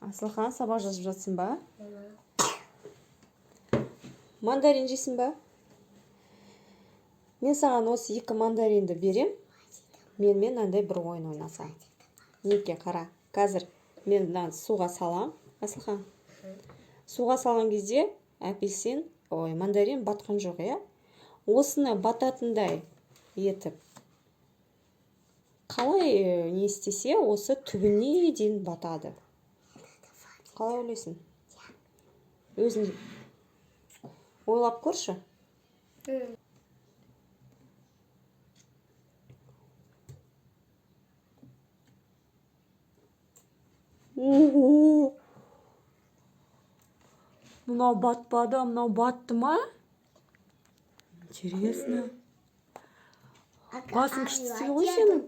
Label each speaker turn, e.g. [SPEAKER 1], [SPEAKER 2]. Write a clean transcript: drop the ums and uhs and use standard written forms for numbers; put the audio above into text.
[SPEAKER 1] Асылхан, сабақ жазып жатсың ба? Мандарин жейсің ба? Мен саған осы 2 мандаринді берем. Менімен андай бір ойын ойнасаң. Неке, қара. Қазір мен мынаны суға салам. Асылхан. Суға салған кезде апельсин, мандарин батқан жоқ, иә? Осыны бататындай етіп. Қалай не істесе, осы түбіне дейін батады. Қалай ойлайсың? Өзің ойлап көрші. Мынау батпады, мынау батты ма? Интересно. Басың кішісі ғой сенің?